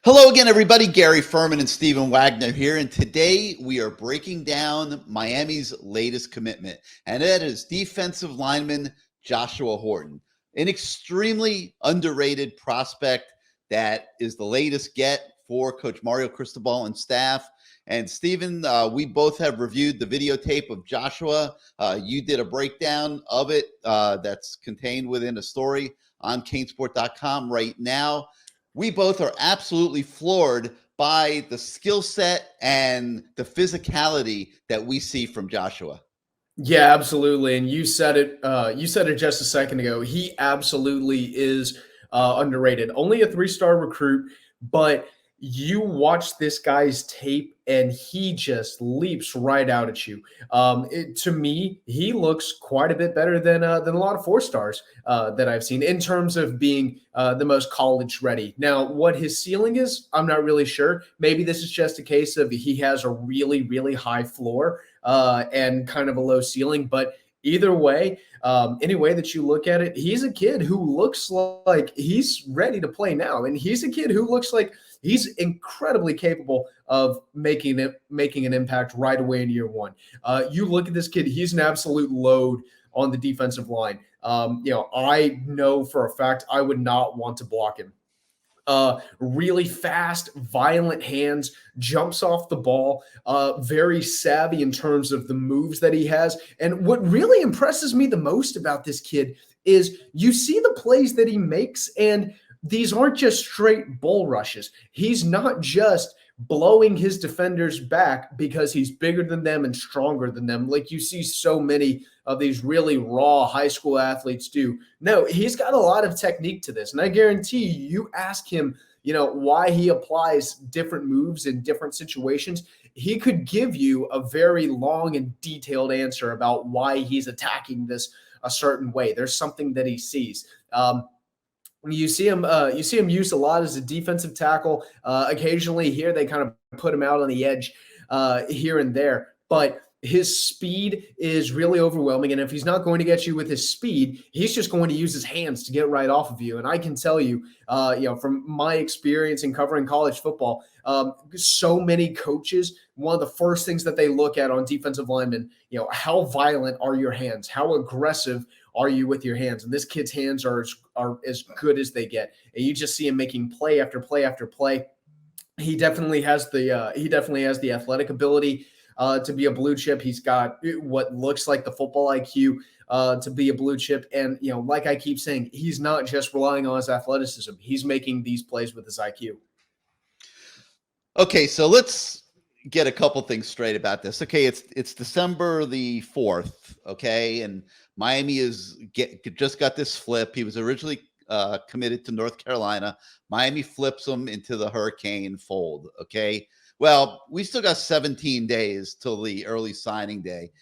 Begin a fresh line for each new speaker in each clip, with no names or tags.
Hello again, everybody. Gary Ferman and Stephen Wagner here, and today we are breaking down Miami's latest commitment, and that is defensive lineman Joshua Horton, an extremely underrated prospect that is the latest get for Coach Mario Cristobal and staff. And Stephen, we both have reviewed the videotape of Joshua. You did a breakdown of it that's contained within a story on CaneSport.com right now. We both are absolutely floored by the skill set and the physicality that we see from Joshua.
Yeah, absolutely. And you said it. You said it just a second ago. He absolutely is underrated. Only a three-star recruit, but you watch this guy's tape, and he just leaps right out at you. To me, he looks quite a bit better than a lot of four stars that I've seen in terms of being the most college ready. Now, what his ceiling is, I'm not really sure. Maybe this is just a case of he has a really, really high floor and kind of a low ceiling. But either way, any way that you look at it, he's a kid who looks like he's ready to play now. And he's a kid who looks like he's incredibly capable of making an impact right away in year one. You look at this kid, he's an absolute load on the defensive line. I know for a fact I would not want to block him. Really fast, violent hands, jumps off the ball, very savvy in terms of the moves that he has. And what really impresses me the most about this kid is you see the plays that he makes, and these aren't just straight bull rushes. He's not just blowing his defenders back because he's bigger than them and stronger than them, like you see so many of these really raw high school athletes do. No, he's got a lot of technique to this. And I guarantee you ask him, why he applies different moves in different situations, he could give you a very long and detailed answer about why he's attacking this a certain way. There's something that he sees. You see him used a lot as a defensive tackle. Occasionally here they kind of put him out on the edge here and there, but his speed is really overwhelming. And if he's not going to get you with his speed, he's just going to use his hands to get right off of you. And I can tell you, from my experience in covering college football, so many coaches, one of the first things that they look at on defensive linemen, how violent are your hands? How aggressive are you with your hands? And this kid's hands are as good as they get. And you just see him making play after play after play. He definitely has the athletic ability to be a blue chip. He's got what looks like the football IQ to be a blue chip. And, like I keep saying, he's not just relying on his athleticism. He's making these plays with his IQ.
Okay, so let's get a couple things straight about this. Okay, it's December the 4th, okay, and Miami just got this flip. He was originally committed to North Carolina. Miami flips him into the Hurricane fold, okay? Well, we still got 17 days till the early signing day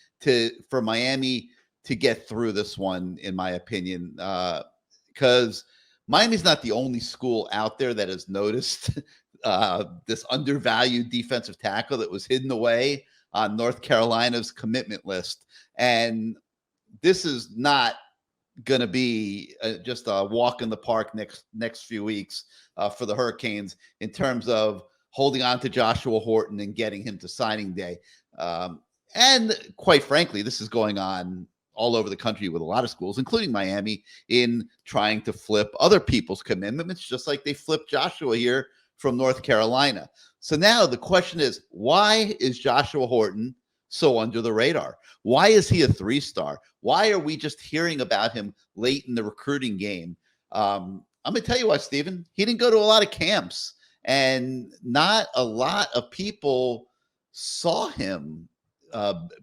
for Miami to get through this one, in my opinion, because Miami's not the only school out there that has noticed this undervalued defensive tackle that was hidden away on North Carolina's commitment list. And this is not going to be just a walk in the park next few weeks for the Hurricanes in terms of holding on to Joshua Horton and getting him to signing day. And quite frankly, this is going on all over the country with a lot of schools, including Miami, in trying to flip other people's commitments, just like they flipped Joshua here from North Carolina. So now the question is, why is Joshua Horton so under the radar? Why is he a three-star? Why are we just hearing about him late in the recruiting game? I'm going to tell you why, Stephen. He didn't go to a lot of camps, and not a lot of people saw him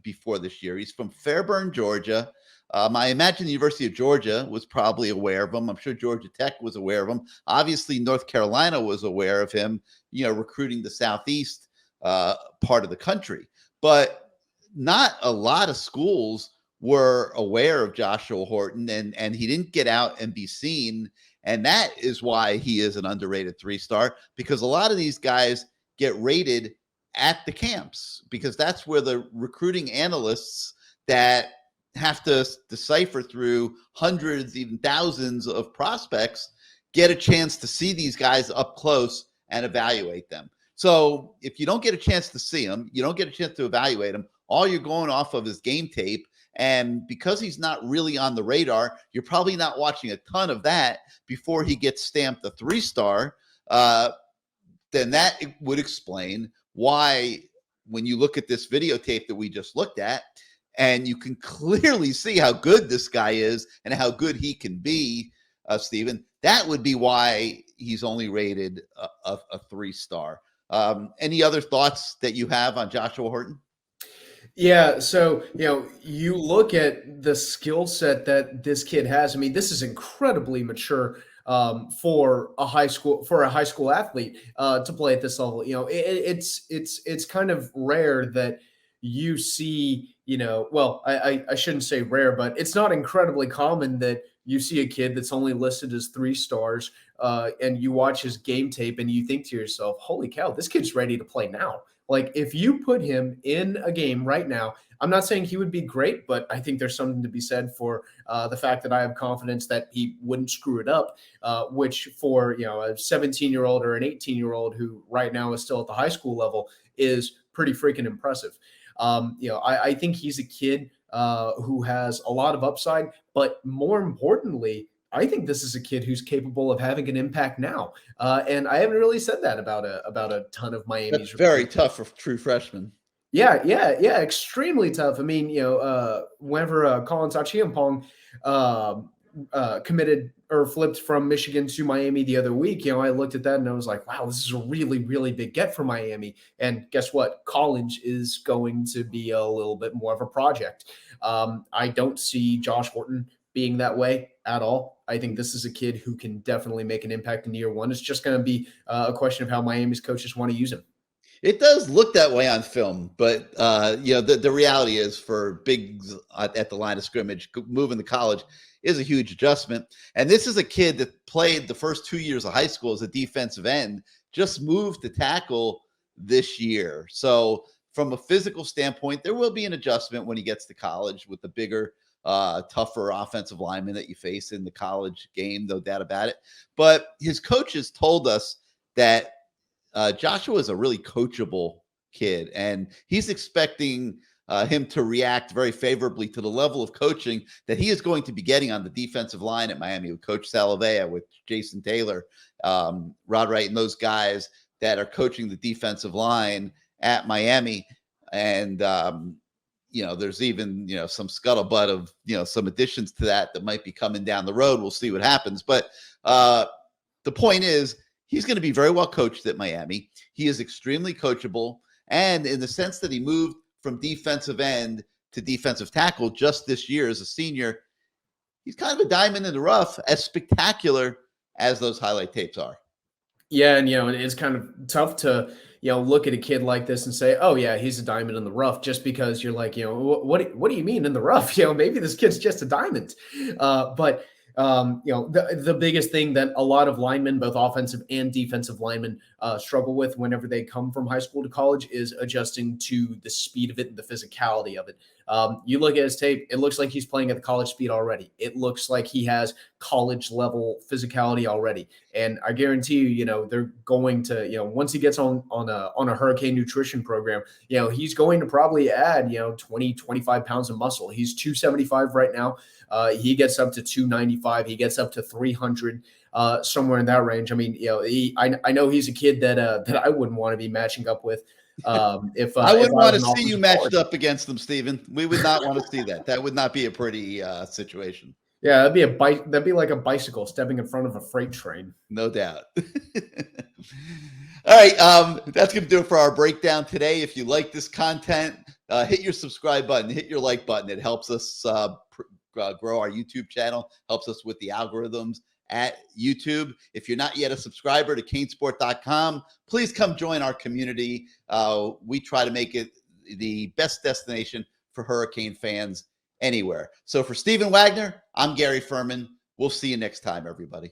before this year. He's from Fairburn, Georgia. I imagine the University of Georgia was probably aware of him. I'm sure Georgia Tech was aware of him. Obviously, North Carolina was aware of him, recruiting the Southeast part of the country. But not a lot of schools were aware of Joshua Horton, and he didn't get out and be seen. And that is why he is an underrated three-star, because a lot of these guys get rated at the camps, because that's where the recruiting analysts that have to decipher through hundreds, even thousands of prospects get a chance to see these guys up close and evaluate them. So if you don't get a chance to see him, you don't get a chance to evaluate him, all you're going off of is game tape. And because he's not really on the radar, you're probably not watching a ton of that before he gets stamped a 3-star. Then that would explain why, when you look at this videotape that we just looked at, and you can clearly see how good this guy is and how good he can be, Stephen, that would be why he's only rated a 3-star. Any other thoughts that you have on Joshua Horton?
Yeah, so you look at the skill set that this kid has. I mean, this is incredibly mature for a high school athlete to play at this level. It's kind of rare that you see. Well, I shouldn't say rare, but it's not incredibly common that you see a kid that's only listed as 3 stars, and you watch his game tape and you think to yourself, "Holy cow, this kid's ready to play now." Like, if you put him in a game right now, I'm not saying he would be great, but I think there's something to be said for the fact that I have confidence that he wouldn't screw it up, which for a 17-year-old or an 18-year-old who right now is still at the high school level is pretty freaking impressive. I think he's a kid who has a lot of upside, but more importantly, I think this is a kid who's capable of having an impact now, and I haven't really said that about a ton of Miami's.
That's very tough for true freshmen.
Yeah, extremely tough. I mean, whenever Colin Tachiampong committed or flipped from Michigan to Miami the other week, I looked at that and I was like, wow, this is a really, really big get for Miami. And guess what? College is going to be a little bit more of a project. I don't see Josh Horton being that way at all. I think this is a kid who can definitely make an impact in year one. It's just going to be a question of how Miami's coaches want to use him.
It does look that way on film, but the reality is, for bigs at the line of scrimmage, moving to college is a huge adjustment. And this is a kid that played the first 2 years of high school as a defensive end, just moved to tackle this year. So from a physical standpoint, there will be an adjustment when he gets to college with the bigger, tougher offensive lineman that you face in the college game, no doubt about it. But his coaches told us that Joshua is a really coachable kid, and he's expecting him to react very favorably to the level of coaching that he is going to be getting on the defensive line at Miami with Coach Salavea, with Jason Taylor, Rod Wright, and those guys that are coaching the defensive line at Miami. And there's even some scuttlebutt of some additions to that might be coming down the road. We'll see what happens, but the point is, he's going to be very well coached at Miami. He is extremely coachable. And in the sense that he moved from defensive end to defensive tackle just this year as a senior, he's kind of a diamond in the rough, as spectacular as those highlight tapes are.
Yeah, and it's kind of tough to look at a kid like this and say, oh yeah, he's a diamond in the rough, just because you're like, what do you mean in the rough? Maybe this kid's just a diamond. But the biggest thing that a lot of linemen, both offensive and defensive linemen, struggle with whenever they come from high school to college is adjusting to the speed of it and the physicality of it. You look at his tape, it looks like he's playing at the college speed already. It looks like he has college level physicality already. And I guarantee you, they're going to, once he gets on a Hurricane nutrition program, he's going to probably add, 20, 25 pounds of muscle. He's 275 right now. He gets up to 295. He gets up to 300, somewhere in that range. I mean, I know he's a kid that I wouldn't want to be matching up with. If
I wouldn't want to see you matched up against them, Stephen. We would not want to see that. That would not be a pretty situation.
Yeah, that'd be like a bicycle stepping in front of a freight train.
No doubt. All right, that's going to do it for our breakdown today. If you like this content, hit your subscribe button, hit your like button. It helps us grow our YouTube channel, helps us with the algorithms at YouTube. If you're not yet a subscriber to CaneSport.com, please come join our community. We try to make it the best destination for Hurricane fans anywhere. So for Stephen Wagner, I'm Gary Ferman. We'll see you next time, everybody.